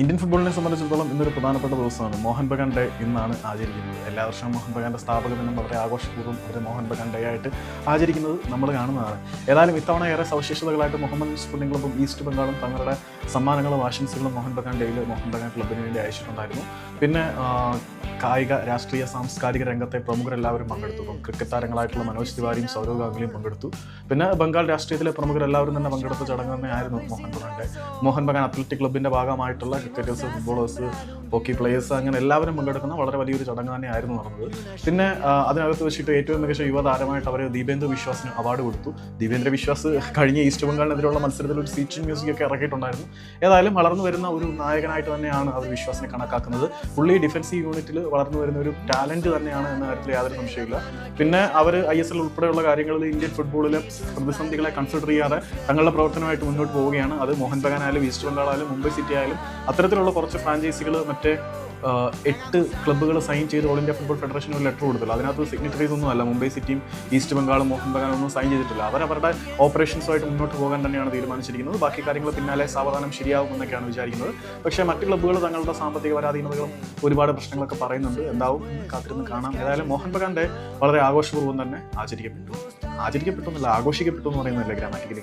Indian ഫുട്ബോളിനെ സംബന്ധിച്ചിടത്തോളം ഇന്നൊരു പ്രധാനപ്പെട്ട ദിവസമാണ്. മോഹൻ ബഗാൻ ഡേ ഇന്നാണ് ആചരിക്കുന്നത്. എല്ലാ വർഷവും മോഹൻ ബഗാൻ്റെ സ്ഥാപക ദിനം വളരെ ആഘോഷപൂർവ്വം അവർ മോഹൻ ബഗാൻ ഡേ ആയിട്ട് ആചരിക്കുന്നത് നമ്മൾ കാണുന്നതാണ്. ഏതായാലും ഇത്തവണ ഏറെ സവിശേഷതകളായിട്ട് മുഹമ്മദൻ സ്പോർട്ടിംഗ് ക്ലബ്ബും ഈസ്റ്റ് ബംഗാളും തങ്ങളുടെ സമ്മാനങ്ങളും ആശംസകളും മോഹൻ ബഗാൻ ഡേയിൽ മോഹൻ ബഗാൻ ക്ലബ്ബിന് വേണ്ടി അയച്ചിട്ടുണ്ടായിരുന്നു. പിന്നെ കായിക, രാഷ്ട്രീയ, സാംസ്കാരിക രംഗത്തെ പ്രമുഖരെല്ലാവരും പങ്കെടുത്തു. ഇപ്പം ക്രിക്കറ്റ് താരങ്ങളായിട്ടുള്ള മനോജ് തിവാരിയും സൗരവ് ഗാംഗുലിയും പങ്കെടുത്തു. പിന്നെ ബംഗാൾ രാഷ്ട്രീയത്തിലെ പ്രമുഖരെല്ലാവരും തന്നെ പങ്കെടുത്ത ചടങ്ങ് തന്നെയായിരുന്നു മോഹൻ ബഗാൻ ഡേ. മോഹൻ ബഗാൻ അത്ലറ്റിക് ക്ലബ്ബിൻ്റെ ഭാഗമായിട്ടുള്ള ക്രിക്കറ്റേഴ്സ്, ഫുട്ബോളേഴ്സ്, ഹോക്കി പ്ലേയേഴ്സ്, അങ്ങനെ എല്ലാവരും പങ്കെടുക്കുന്ന വളരെ വലിയൊരു ചടങ്ങ് തന്നെയായിരുന്നു നടന്നത്. പിന്നെ അതിനകത്ത് വെച്ചിട്ട് ഏറ്റവും മികച്ച യുവതാരമായിട്ട് അവർ ദീപേന്ദ്ര വിശ്വാസിന് അവാർഡ് കൊടുത്തു. ദീപേന്ദ്ര വിശ്വാസ് കഴിഞ്ഞ ഈസ്റ്റ് ബംഗാളിനെതിരെയുള്ള മത്സരത്തിൽ ഒരു സീറ്റിംഗ് മ്യൂസിക് ഒക്കെ ഇറക്കിയിട്ടുണ്ടായിരുന്നു. ഏതായാലും വളർന്നു വരുന്ന ഒരു നായകനായിട്ട് തന്നെയാണ് അവർ വിശ്വാസിനെ കണക്കാക്കുന്നത്. പുള്ളി ഡിഫൻസീവ് യൂണിറ്റിൽ വളർന്നു വരുന്ന ഒരു ടാലന്റ് തന്നെയാണ് എന്ന കാര്യത്തിൽ യാതൊരു സംശയമില്ല. പിന്നെ അവർ ISL ഉൾപ്പെടെയുള്ള കാര്യങ്ങളിൽ ഇന്ത്യൻ ഫുട്ബോളിലെ പ്രതിസന്ധികളെ കൺസിഡർ ചെയ്യാതെ തങ്ങളുടെ പ്രവർത്തനമായിട്ട് മുന്നോട്ട് പോവുകയാണ്. അത് മോഹൻ ബഗാൻ ആയാലും ഈസ്റ്റ് ബംഗാൾ ആയാലും മുംബൈ സിറ്റി ആയാലും അത്തരത്തിലുള്ള കുറച്ച് ഫ്രാഞ്ചൈസികൾ മറ്റേ 8 ക്ലബ്ബുകൾ സൈൻ ചെയ്ത് ഓൾ ഇന്ത്യ ഫുട്ബോൾ ഫെഡറേഷന് ഒരു ലെറ്റർ കൊടുത്തില്ല. അതിനകത്ത് സിഗ്നറ്ററീസ് ഒന്നും അല്ല. മുംബൈ സിറ്റിയും ഈസ്റ്റ് ബംഗാളും മോഹൻ ബഗാനും ഒന്നും സൈൻ ചെയ്തിട്ടില്ല. അവരുടെ ഓപ്പറേഷൻസുമായിട്ട് മുന്നോട്ട് പോകാൻ തന്നെയാണ് തീരുമാനിച്ചിരിക്കുന്നത്. ബാക്കി കാര്യങ്ങൾ പിന്നാലെ സാവധാനം ശരിയാവും എന്നൊക്കെയാണ് വിചാരിക്കുന്നത്. പക്ഷേ മറ്റ് ക്ലബ്ബുകൾ തങ്ങളുടെ സാമ്പത്തിക പരാധീനതകളും ഒരുപാട് പ്രശ്നങ്ങളൊക്കെ പറയുന്നുണ്ട്. എന്താവും കാത്തിരുന്ന് കാണാം. ഏതായാലും മോഹൻ ബഗാൻ ഡേ വളരെ ആഘോഷപൂർവ്വം തന്നെ ആഘോഷിക്കപ്പെട്ടു എന്ന് പറയുന്നതല്ലേ ഗ്രാമാറ്റിക്കലി